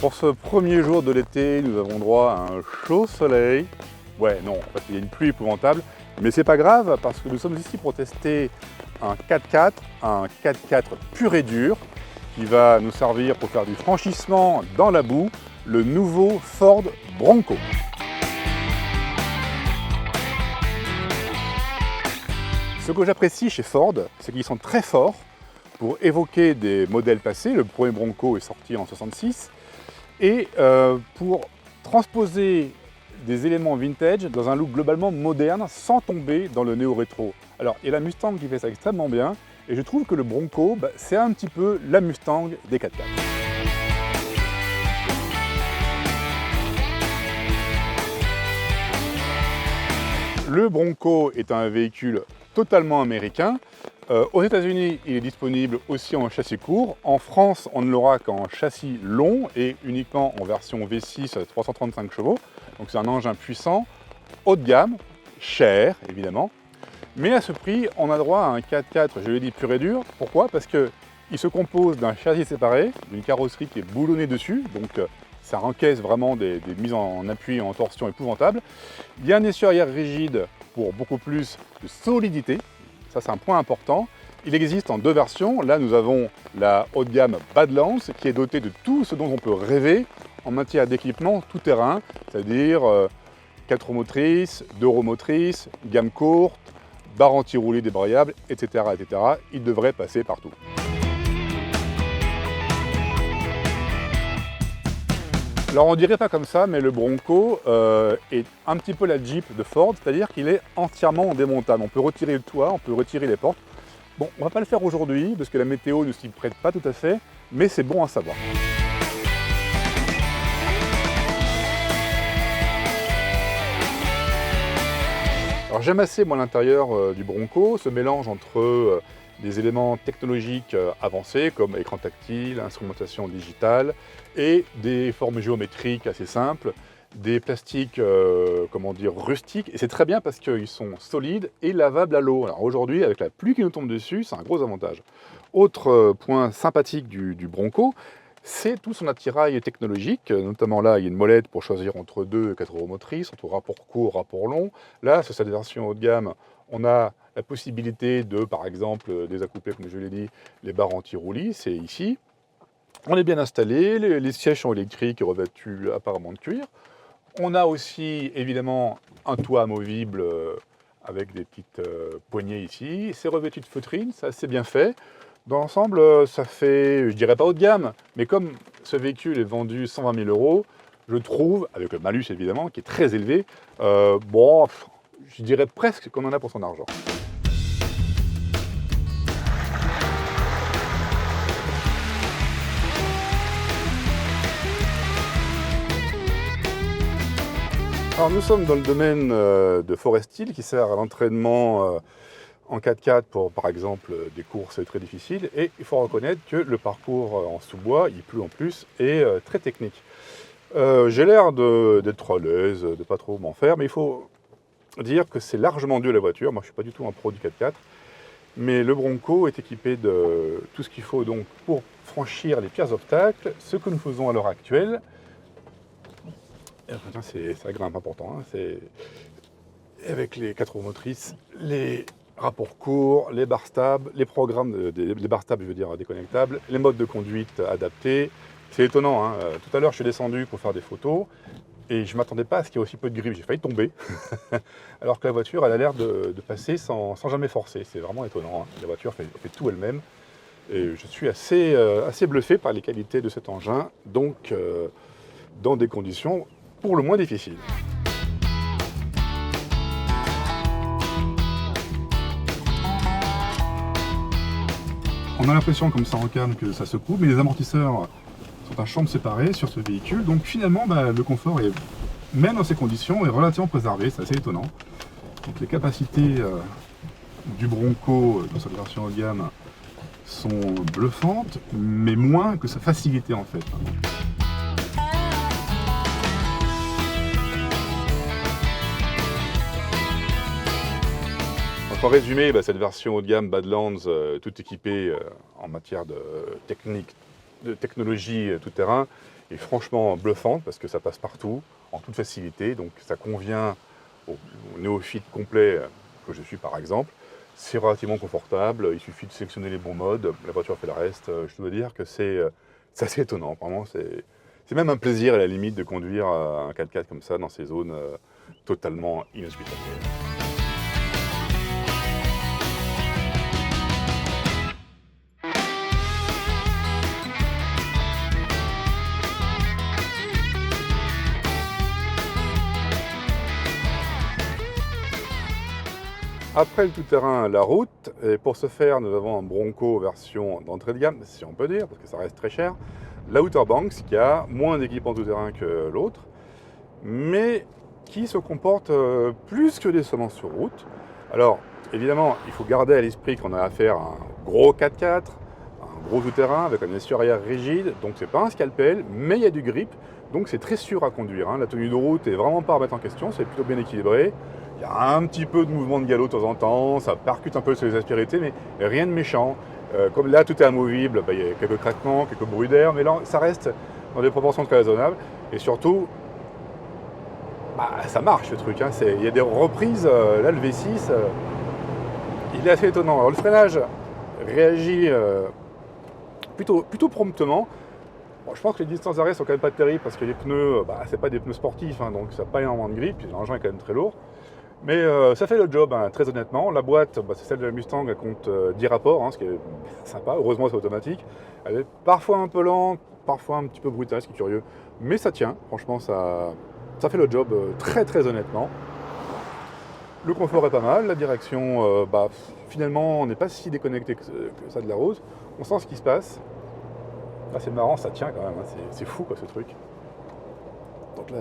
Pour ce premier jour de l'été, nous avons droit à un chaud soleil. Ouais, non, en fait, il y a une pluie épouvantable, mais c'est pas grave parce que nous sommes ici pour tester un 4x4, un 4x4 pur et dur qui va nous servir pour faire du franchissement dans la boue, le nouveau Ford Bronco. Ce que j'apprécie chez Ford, c'est qu'ils sont très forts pour évoquer des modèles passés. Le premier Bronco est sorti en 66 et pour transposer des éléments vintage dans un look globalement moderne sans tomber dans le néo-rétro. Alors, il y a la Mustang qui fait ça extrêmement bien et je trouve que le Bronco, c'est un petit peu la Mustang des 4x4. Le Bronco est un véhicule totalement américain. Aux États-Unis, il est disponible aussi en châssis court. En France, on ne l'aura qu'en châssis long et uniquement en version V6 à 335 chevaux. Donc c'est un engin puissant, haut de gamme, cher évidemment. Mais à ce prix, on a droit à un 4x4, je l'ai dit, pur et dur. Pourquoi? Parce qu'il se compose d'un châssis séparé, d'une carrosserie qui est boulonnée dessus. Donc ça encaisse vraiment des mises en appui et en torsion épouvantables. Il y a un essieu arrière rigide pour beaucoup plus de solidité. Ça, c'est un point important. Il existe en deux versions. Là, nous avons la haut de gamme Badlands qui est dotée de tout ce dont on peut rêver en matière d'équipement tout-terrain, c'est-à-dire 4 roues motrices, 2 roues motrices, gamme courte, barre anti-roulée débrayable, etc., etc. Il devrait passer partout. Alors on dirait pas comme ça, mais le Bronco est un petit peu la Jeep de Ford, c'est-à-dire qu'il est entièrement démontable. On peut retirer le toit, on peut retirer les portes. Bon, on va pas le faire aujourd'hui, parce que la météo ne s'y prête pas tout à fait, mais c'est bon à savoir. Alors j'aime assez moi l'intérieur du Bronco, ce mélange entre des éléments technologiques avancés comme écran tactile, instrumentation digitale et des formes géométriques assez simples, des plastiques comment dire, rustiques, et c'est très bien parce qu'ils sont solides et lavables à l'eau. Alors aujourd'hui, avec la pluie qui nous tombe dessus, c'est un gros avantage. Autre point sympathique du Bronco, c'est tout son attirail technologique, notamment là il y a une molette pour choisir entre 2 et 4 roues motrices, entre rapport court, rapport long. Là, sur cette version haut de gamme, on a la possibilité de, par exemple, désaccoupler, comme je l'ai dit, les barres anti-roulis, c'est ici. On est bien installé, les sièges sont électriques et revêtus apparemment de cuir. On a aussi, évidemment, un toit amovible avec des petites poignées ici. C'est revêtu de feutrine, c'est assez bien fait. Dans l'ensemble, ça fait, je dirais pas haut de gamme, mais comme ce véhicule est vendu 120 000 €, je trouve, avec le malus évidemment, qui est très élevé, bon, je dirais presque qu'on en a pour son argent. Alors nous sommes dans le domaine de Forest Hill qui sert à l'entraînement en 4x4 pour, par exemple, des courses très difficiles. Et il faut reconnaître que le parcours en sous-bois, il pleut en plus, est très technique. J'ai l'air d'être à l'aise, de pas trop m'en faire, mais il faut dire que c'est largement dû à la voiture. Moi, je ne suis pas du tout un pro du 4x4. Mais le Bronco est équipé de tout ce qu'il faut donc pour franchir les pires obstacles, ce que nous faisons à l'heure actuelle. Ça grimpe important, hein, avec les 4 roues motrices, les rapports courts, les barres stables, les programmes, les barres stables, je veux dire déconnectables, les modes de conduite adaptés. C'est étonnant, hein. Tout à l'heure je suis descendu pour faire des photos et je ne m'attendais pas à ce qu'il y ait aussi peu de grippe, j'ai failli tomber. Alors que la voiture elle a l'air de passer sans jamais forcer, c'est vraiment étonnant, hein. La voiture fait tout elle-même et je suis assez bluffé par les qualités de cet engin, donc dans des conditions pour le moins difficiles. On a l'impression, comme ça en cam, que ça secoue, mais les amortisseurs sont à chambres séparées sur ce véhicule, donc finalement le confort, même dans ces conditions, est relativement préservé, c'est assez étonnant. Donc les capacités du Bronco dans cette version haut de gamme sont bluffantes, mais moins que sa facilité en fait. En résumé, cette version haut de gamme Badlands, tout équipée en matière de technologie tout-terrain, est franchement bluffante parce que ça passe partout, en toute facilité, donc ça convient au néophyte complet que je suis par exemple. C'est relativement confortable, il suffit de sélectionner les bons modes, la voiture fait le reste. Je dois dire que c'est assez étonnant, vraiment. C'est même un plaisir à la limite de conduire un 4x4 comme ça dans ces zones totalement inhospitalières. Après le tout-terrain, la route, et pour ce faire, nous avons un Bronco version d'entrée de gamme, si on peut dire, parce que ça reste très cher. La Outer Banks, qui a moins d'équipement tout-terrain que l'autre, mais qui se comporte plus que décemment sur route. Alors, évidemment, il faut garder à l'esprit qu'on a affaire à un gros 4x4, un gros tout-terrain avec un essieu arrière rigide, donc c'est pas un scalpel, mais il y a du grip, donc c'est très sûr à conduire. La tenue de route est vraiment pas à remettre en question, c'est plutôt bien équilibré. Il y a un petit peu de mouvement de galop de temps en temps, ça percute un peu sur les aspérités, mais rien de méchant. Comme là tout est amovible, il y a quelques craquements, quelques bruits d'air, mais là ça reste dans des proportions très raisonnables. Et surtout, ça marche ce truc. Il y a des reprises, là le V6, il est assez étonnant. Alors le freinage réagit plutôt promptement. Bon, je pense que les distances d'arrêt sont quand même pas terribles parce que les pneus, c'est pas des pneus sportifs, donc ça n'a pas énormément de grip, l'engin est quand même très lourd. Mais ça fait le job, très honnêtement. La boîte, c'est celle de la Mustang, elle compte 10 rapports, ce qui est sympa. Heureusement, c'est automatique. Elle est parfois un peu lente, parfois un petit peu brutale, ce qui est curieux. Mais ça tient, franchement, ça fait le job très honnêtement. Le confort est pas mal, la direction, finalement, on n'est pas si déconnecté que ça de la route. On sent ce qui se passe. Là, c'est marrant, ça tient quand même, c'est fou quoi ce truc. Donc là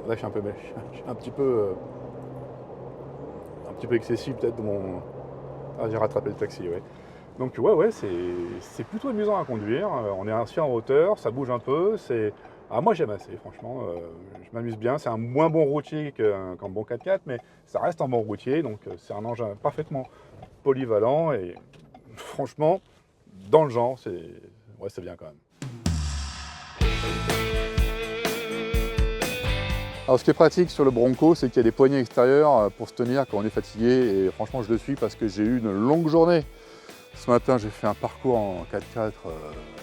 je suis un petit peu excessif peut-être de mon... Ah, j'ai rattrapé le taxi, ouais. Donc ouais, c'est plutôt amusant à conduire. On est assis en hauteur, ça bouge un peu. Moi j'aime assez, franchement. Je m'amuse bien. C'est un moins bon routier qu'un bon 4x4, mais ça reste un bon routier. Donc c'est un engin parfaitement polyvalent et franchement, dans le genre, c'est bien quand même. Alors ce qui est pratique sur le Bronco, c'est qu'il y a des poignées extérieures pour se tenir quand on est fatigué, et franchement je le suis parce que j'ai eu une longue journée. Ce matin j'ai fait un parcours en 4x4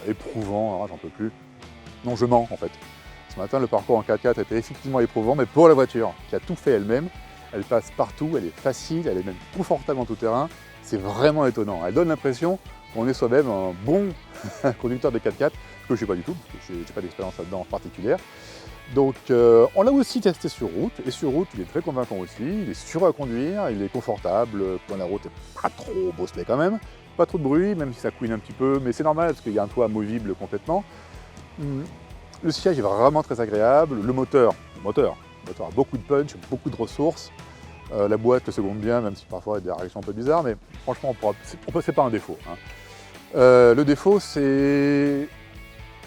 éprouvant, j'en peux plus. Non, je mens en fait. Ce matin le parcours en 4x4 était effectivement éprouvant, mais pour la voiture qui a tout fait elle-même, elle passe partout, elle est facile, elle est même confortable en tout terrain, c'est vraiment étonnant. Elle donne l'impression qu'on est soi-même un bon conducteur de 4x4, ce que je ne suis pas du tout, parce que je n'ai pas d'expérience là-dedans en particulier. Donc on l'a aussi testé sur route, et sur route il est très convaincant aussi, il est sûr à conduire, il est confortable, quand la route n'est pas trop bosselée quand même, pas trop de bruit, même si ça couine un petit peu, mais c'est normal parce qu'il y a un toit amovible complètement. Le siège est vraiment très agréable, le moteur a beaucoup de punch, beaucoup de ressources, la boîte le seconde bien, même si parfois il y a des réactions un peu bizarres, mais franchement c'est pas un défaut. Le défaut c'est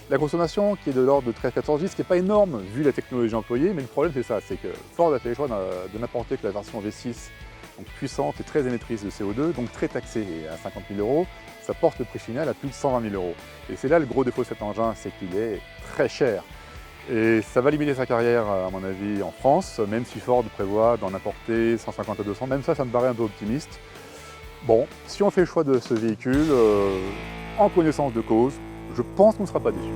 la consommation qui est de l'ordre de 13-14 litres, ce qui n'est pas énorme vu la technologie employée, mais le problème c'est ça, c'est que Ford a fait le choix de n'apporter que la version V6, donc puissante et très émettrice de CO2, donc très taxée, et à 50 000 €, ça porte le prix final à plus de 120 000 €. Et c'est là le gros défaut de cet engin, c'est qu'il est très cher. Et ça va limiter sa carrière, à mon avis, en France, même si Ford prévoit d'en apporter 150 à 200, même ça me paraît un peu optimiste. Bon, si on fait le choix de ce véhicule, en connaissance de cause, je pense qu'on ne sera pas déçu.